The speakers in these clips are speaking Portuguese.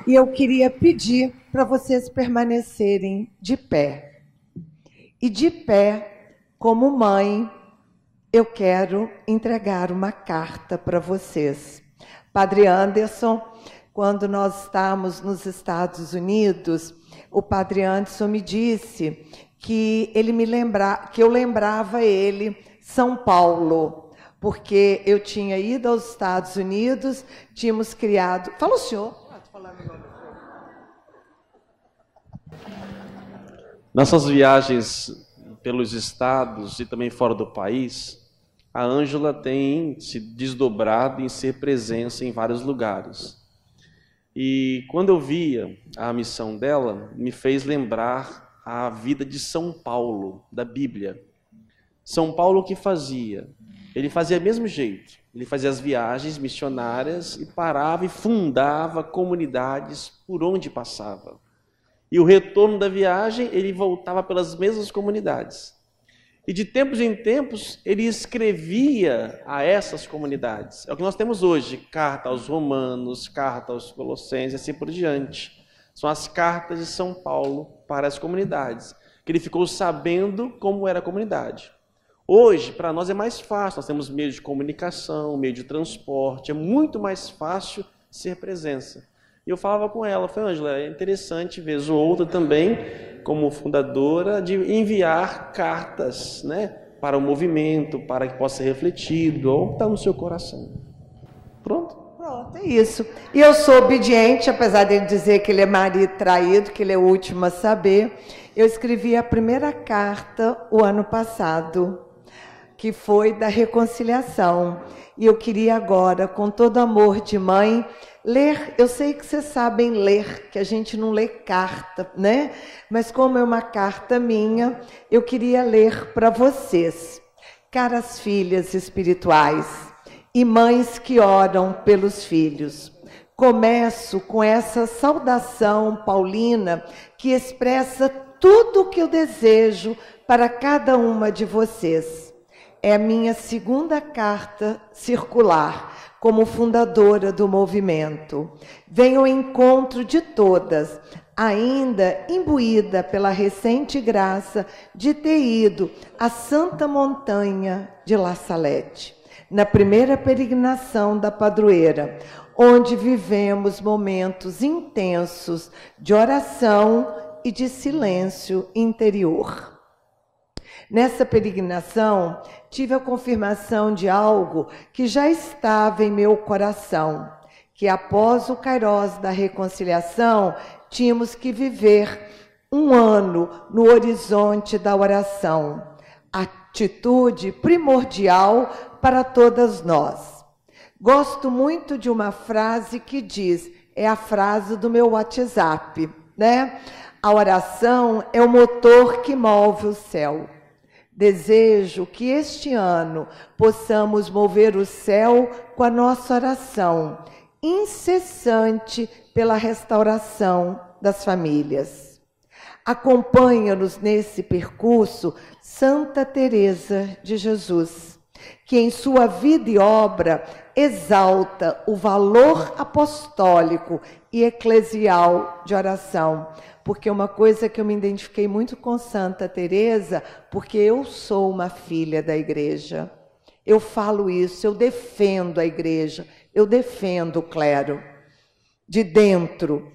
E eu queria pedir para vocês permanecerem de pé. E de pé, como mãe, eu quero entregar uma carta para vocês. Padre Anderson, quando nós estávamos nos Estados Unidos, o Padre Anderson me disse que eu lembrava ele São Paulo, porque eu tinha ido aos Estados Unidos, tínhamos criado... Fala o senhor. Nessas viagens pelos estados e também fora do país, a Ângela tem se desdobrado em ser presença em vários lugares. E quando eu via a missão dela, me fez lembrar a vida de São Paulo, da Bíblia. São Paulo o que fazia? Ele fazia do mesmo jeito. Ele fazia as viagens missionárias e parava e fundava comunidades por onde passava. E o retorno da viagem, ele voltava pelas mesmas comunidades. E de tempos em tempos, ele escrevia a essas comunidades. É o que nós temos hoje, carta aos Romanos, carta aos Colossenses, e assim por diante. São as cartas de São Paulo para as comunidades, que ele ficou sabendo como era a comunidade. Hoje, para nós é mais fácil, nós temos meio de comunicação, meio de transporte, é muito mais fácil ser presença. E eu falava com ela, falei, Ângela, é interessante ver a outra também, como fundadora, de enviar cartas, né, para o movimento, para que possa ser refletido, ou está no seu coração. Pronto? Pronto, é isso. E eu sou obediente, apesar de ele dizer que ele é marido traído, que ele é o último a saber. Eu escrevi a primeira carta o ano passado, que foi da reconciliação. E eu queria agora, com todo amor de mãe, ler. Eu sei que vocês sabem ler, que a gente não lê carta, né? Mas como é uma carta minha, eu queria ler para vocês. Caras filhas espirituais e mães que oram pelos filhos. Começo com essa saudação paulina que expressa tudo o que eu desejo para cada uma de vocês. É a minha segunda carta circular como fundadora do movimento. Venho ao encontro de todas, ainda imbuída pela recente graça de ter ido à Santa Montanha de La Salette, na primeira peregrinação da padroeira, onde vivemos momentos intensos de oração e de silêncio interior. Nessa peregrinação, tive a confirmação de algo que já estava em meu coração, que após o Kairos da reconciliação, tínhamos que viver um ano no horizonte da oração, atitude primordial para todas nós. Gosto muito de uma frase que diz, é a frase do meu WhatsApp, né? A oração é o motor que move o céu. Desejo que este ano possamos mover o céu com a nossa oração, incessante pela restauração das famílias. Acompanha-nos nesse percurso Santa Teresa de Jesus, que em sua vida e obra exalta o valor apostólico e eclesial de oração. Porque uma coisa que eu me identifiquei muito com Santa Teresa, porque eu sou uma filha da igreja. Eu falo isso, eu defendo a igreja, eu defendo o clero. De dentro.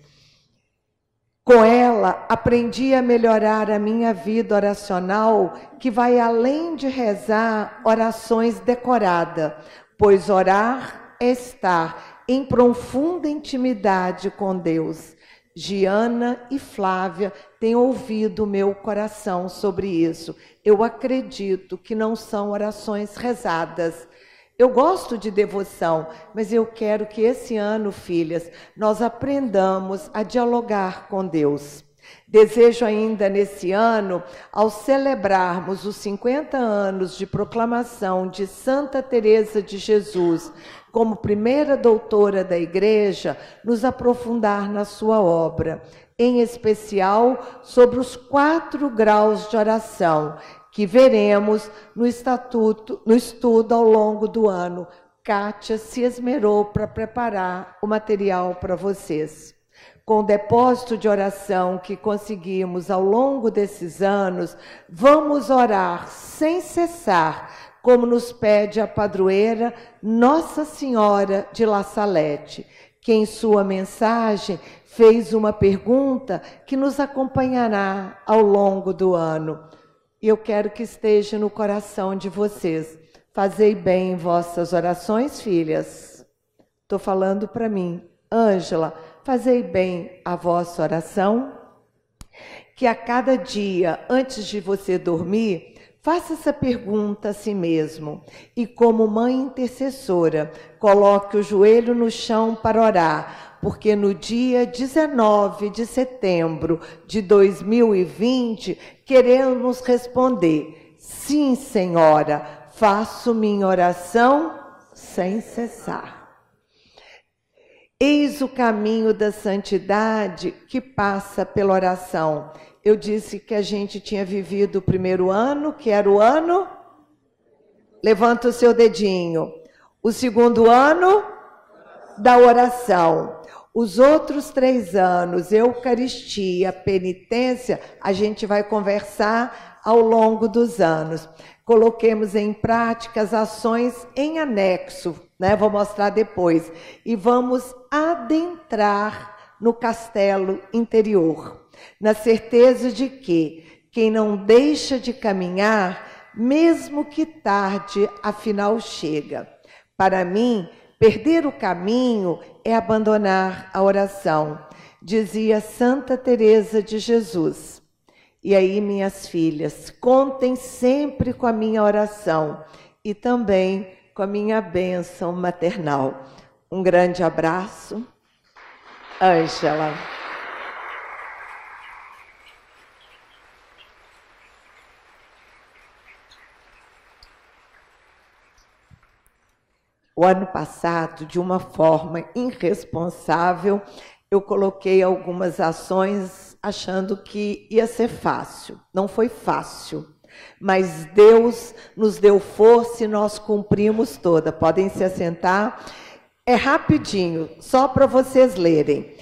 Com ela, aprendi a melhorar a minha vida oracional, que vai além de rezar orações decoradas, pois orar é estar em profunda intimidade com Deus. Giana e Flávia têm ouvido o meu coração sobre isso. Eu acredito que não são orações rezadas. Eu gosto de devoção, mas eu quero que esse ano, filhas, nós aprendamos a dialogar com Deus. Desejo ainda nesse ano, ao celebrarmos os 50 anos de proclamação de Santa Teresa de Jesus, como primeira doutora da Igreja, nos aprofundar na sua obra, em especial sobre os 4 graus de oração, que veremos no estudo ao longo do ano. Kátia se esmerou para preparar o material para vocês. Com o depósito de oração que conseguimos ao longo desses anos, vamos orar sem cessar, como nos pede a padroeira Nossa Senhora de La Salette, que em sua mensagem fez uma pergunta que nos acompanhará ao longo do ano. E eu quero que esteja no coração de vocês. Fazei bem vossas orações, filhas. Estou falando para mim. Ângela, fazei bem a vossa oração. Que a cada dia, antes de você dormir, faça essa pergunta a si mesmo. E como mãe intercessora, coloque o joelho no chão para orar. Porque no dia 19 de setembro de 2020, queremos responder: sim, Senhora, faço minha oração sem cessar. Eis o caminho da santidade que passa pela oração. Eu disse que a gente tinha vivido o primeiro ano, que era o ano... Levanta o seu dedinho. O segundo ano da oração. Os outros 3 anos, Eucaristia, penitência, a gente vai conversar ao longo dos anos. Coloquemos em prática as ações em anexo, né? Vou mostrar depois. E vamos adentrar no castelo interior, na certeza de que quem não deixa de caminhar, mesmo que tarde, afinal chega. Para mim, perder o caminho é abandonar a oração, dizia Santa Teresa de Jesus. E aí, minhas filhas, contem sempre com a minha oração e também com a minha bênção maternal. Um grande abraço. Ângela. O ano passado, de uma forma irresponsável, eu coloquei algumas ações achando que ia ser fácil. Não foi fácil, mas Deus nos deu força e nós cumprimos toda. Podem se assentar. É rapidinho, só para vocês lerem.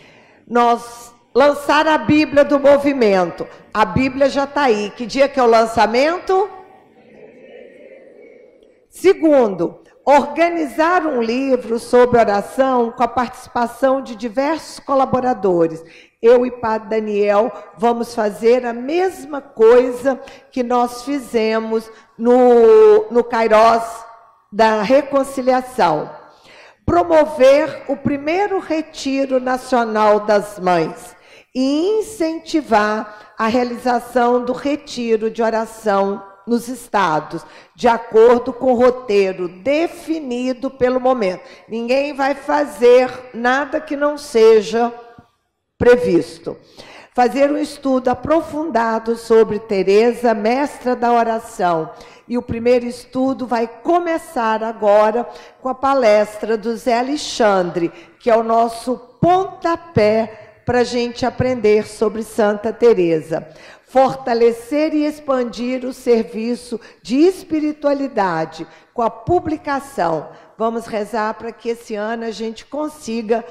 Nós lançaram a Bíblia do movimento. A Bíblia já está aí. Que dia que é o lançamento? Segundo, organizar um livro sobre oração com a participação de diversos colaboradores. Eu e Padre Daniel vamos fazer a mesma coisa que nós fizemos no Kairós da Reconciliação. Promover o primeiro Retiro Nacional das Mães e incentivar a realização do retiro de oração nos estados, de acordo com o roteiro definido pelo momento. Ninguém vai fazer nada que não seja previsto. Fazer um estudo aprofundado sobre Teresa, mestra da oração. E o primeiro estudo vai começar agora com a palestra do Zé Alexandre, que é o nosso pontapé para a gente aprender sobre Santa Teresa. Fortalecer e expandir o serviço de espiritualidade com a publicação. Vamos rezar para que esse ano a gente consiga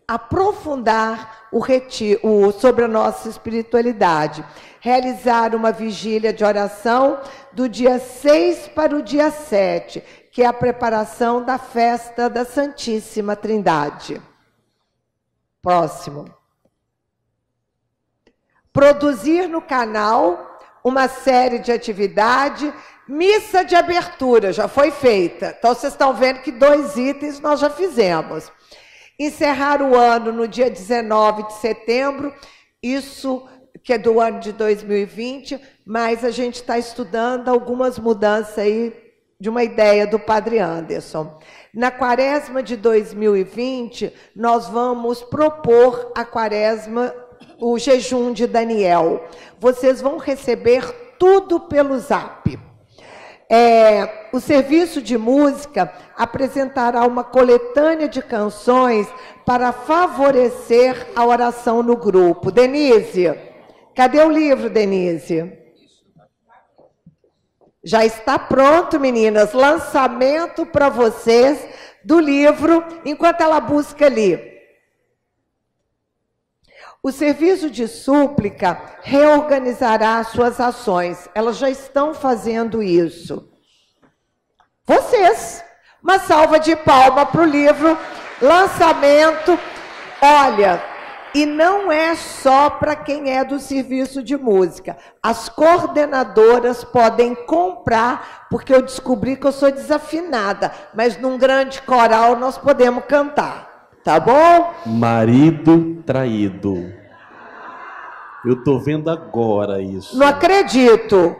aprofundar o retiro sobre a nossa espiritualidade. Realizar uma vigília de oração do dia 6 para o dia 7, que é a preparação da festa da Santíssima Trindade. Próximo. Produzir no canal uma série de atividade, missa de abertura, já foi feita. Então, vocês estão vendo que 2 itens nós já fizemos. Encerrar o ano no dia 19 de setembro, isso que é do ano de 2020, mas a gente está estudando algumas mudanças aí de uma ideia do Padre Anderson. Na quaresma de 2020, nós vamos propor a quaresma, o jejum de Daniel. Vocês vão receber tudo pelo Zap. O serviço de música apresentará uma coletânea de canções para favorecer a oração no grupo. Denise, cadê o livro, Denise? Já está pronto, meninas. Lançamento para vocês do livro, enquanto ela busca ali. O serviço de súplica reorganizará suas ações. Elas já estão fazendo isso. Vocês. Uma salva de palmas para o livro Lançamento. Olha, e não é só para quem é do serviço de música. As coordenadoras podem comprar, porque eu descobri que eu sou desafinada, mas num grande coral nós podemos cantar, tá bom? Marido traído. Eu tô vendo agora isso. Não acredito.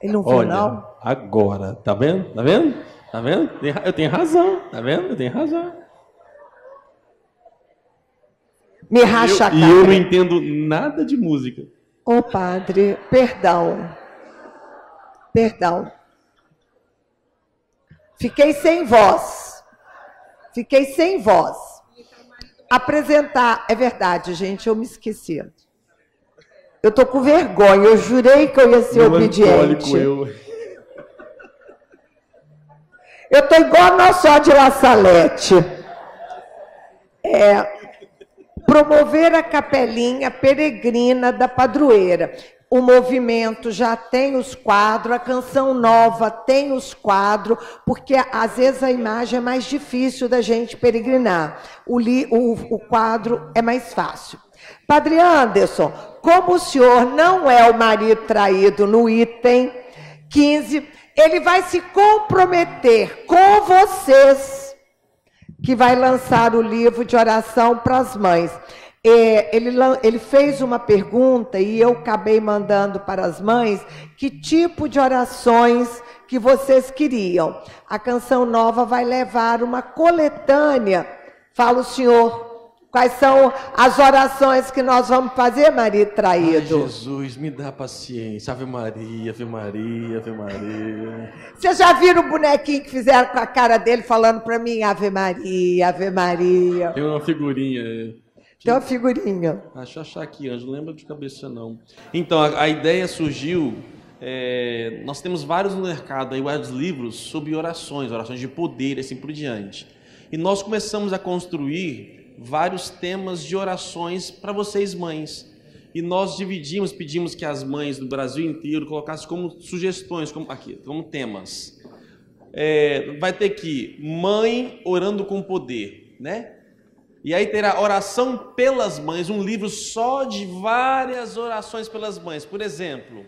Ele não viu, olha, não? Agora, tá vendo? Tá vendo? Tá vendo? Eu tenho razão, tá vendo? Eu tenho razão. Me racha a cara. E eu não entendo nada de música. Ô, padre, perdão. Perdão. Fiquei sem voz. Fiquei sem voz. Apresentar. É verdade, gente, eu me esqueci. Eu tô com vergonha. Eu jurei que eu ia ser obediente. Eu tô igual a Nossa de La Salete. Promover a capelinha peregrina da padroeira. O movimento já tem os quadros, a canção nova tem os quadros, porque às vezes a imagem é mais difícil da gente peregrinar. O quadro é mais fácil. Padre Anderson, como o senhor não é o marido traído no item 15, ele vai se comprometer com vocês, que vai lançar o livro de oração para as mães. Ele fez uma pergunta e eu acabei mandando para as mães que tipo de orações que vocês queriam. A canção nova vai levar uma coletânea. Fala o senhor, quais são as orações que nós vamos fazer, marido traído? Ai, Jesus, me dá paciência. Ave Maria, Ave Maria, Ave Maria. Vocês já viram o bonequinho que fizeram com a cara dele falando para mim, Ave Maria, Ave Maria? Tem uma figurinha. Tem uma figurinha. Deixa eu achar aqui, Ângelo, não lembra de cabeça não. Então, a ideia surgiu, nós temos vários no mercado, aí, vários livros sobre orações de poder e assim por diante. E nós começamos a construir vários temas de orações para vocês mães. E nós pedimos que as mães do Brasil inteiro colocassem como sugestões, como temas. Vai ter aqui, mãe orando com poder, né? E aí terá oração pelas mães, um livro só de várias orações pelas mães. Por exemplo,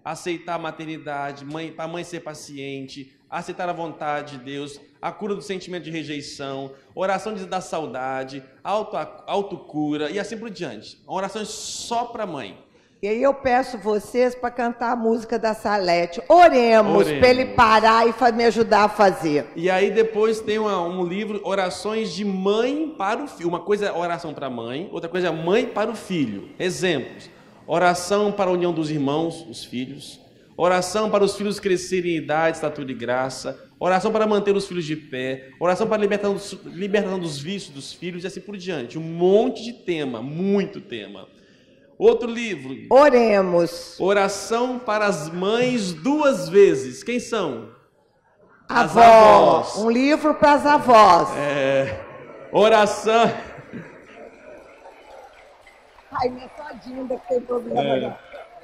aceitar a maternidade, para a mãe ser paciente, aceitar a vontade de Deus, a cura do sentimento de rejeição, oração da saudade, autocura e assim por diante. Orações só para a mãe. E aí eu peço vocês para cantar a música da Salete. Oremos. Para ele parar e me ajudar a fazer. E aí depois tem um livro, orações de mãe para o filho. Uma coisa é oração para a mãe, outra coisa é mãe para o filho. Exemplos. Oração para a união dos irmãos, os filhos. Oração para os filhos crescerem em idade, estatura e graça. Oração para manter os filhos de pé. Oração para a libertação dos vícios dos filhos e assim por diante. Um monte de tema, muito tema. Outro livro. Oremos. Oração para as mães 2 vezes. Quem são? As avós. Um livro para as avós. Oração. Ai, minha tadinha ainda tem problema.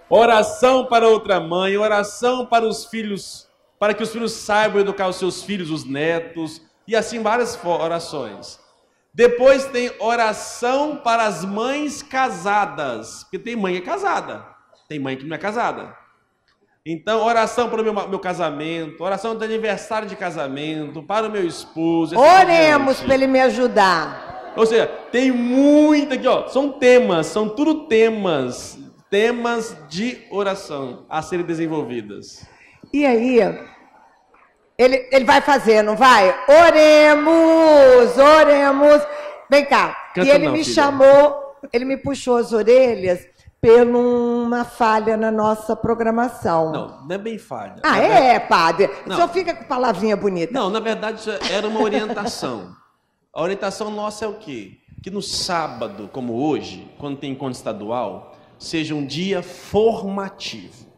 Oração para outra mãe. Oração para os filhos, para que os filhos saibam educar os seus filhos, os netos. E assim várias orações. Depois tem oração para as mães casadas, porque tem mãe que é casada, tem mãe que não é casada. Então, oração para o meu casamento, oração do aniversário de casamento, para o meu esposo. Oremos para ele me ajudar. Ou seja, tem muito aqui, ó, são temas, são tudo temas de oração a serem desenvolvidas. E aí... Ele vai fazer, não vai? Oremos. Vem cá. Canta e ele não, me filha. chamou, ele me puxou as orelhas por uma falha na nossa programação. Não é bem falha. Padre? Não. O senhor fica com palavrinha bonita. Não, na verdade isso era uma orientação. A orientação nossa é o quê? Que no sábado, como hoje, quando tem encontro estadual, seja um dia formativo.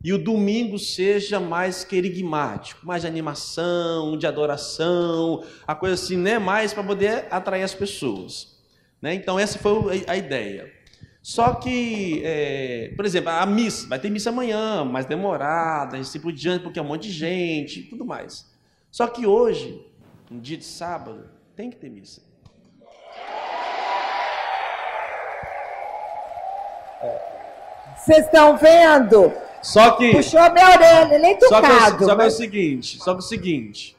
E o domingo seja mais querigmático, mais de animação, de adoração, a coisa assim, né? Mais para poder atrair as pessoas. Né? Então, essa foi a ideia. Só que, por exemplo, a missa, vai ter missa amanhã, mais demorada, assim por diante, porque é um monte de gente e tudo mais. Só que hoje, um dia de sábado, tem que ter missa. Vocês estão vendo? Só que... Puxou minha orelha, nem tocado. Só que é o seguinte,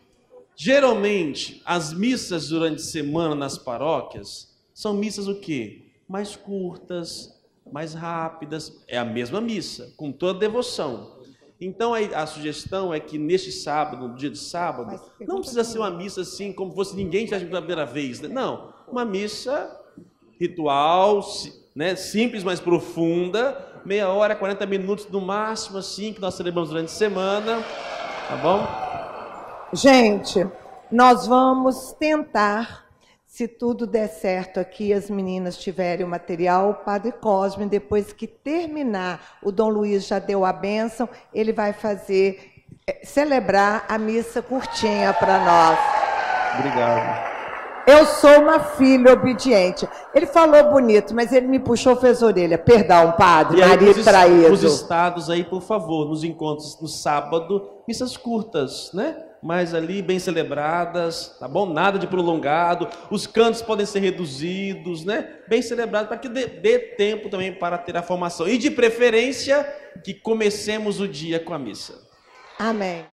geralmente, as missas durante a semana nas paróquias são missas o quê? Mais curtas, mais rápidas. É a mesma missa, com toda devoção. Então, a sugestão é que neste sábado, no dia de sábado, não precisa ser uma missa assim, como fosse ninguém tivesse pela primeira vez. Né? Não, uma missa ritual, né? Simples, mas profunda, meia hora, 40 minutos no máximo, assim, que nós celebramos durante a semana, tá bom? Gente, nós vamos tentar, se tudo der certo aqui, as meninas tiverem o material, o Padre Cosme, depois que terminar, o Dom Luiz já deu a bênção, ele vai celebrar a missa curtinha para nós. Obrigado. Eu sou uma filha obediente. Ele falou bonito, mas ele me puxou, fez orelha. Perdão, padre, marido traído. Os estados aí, por favor, nos encontros no sábado, missas curtas, né? Mas ali bem celebradas, tá bom? Nada de prolongado. Os cantos podem ser reduzidos, né? Bem celebrados, para que dê tempo também para ter a formação. E de preferência, que comecemos o dia com a missa. Amém.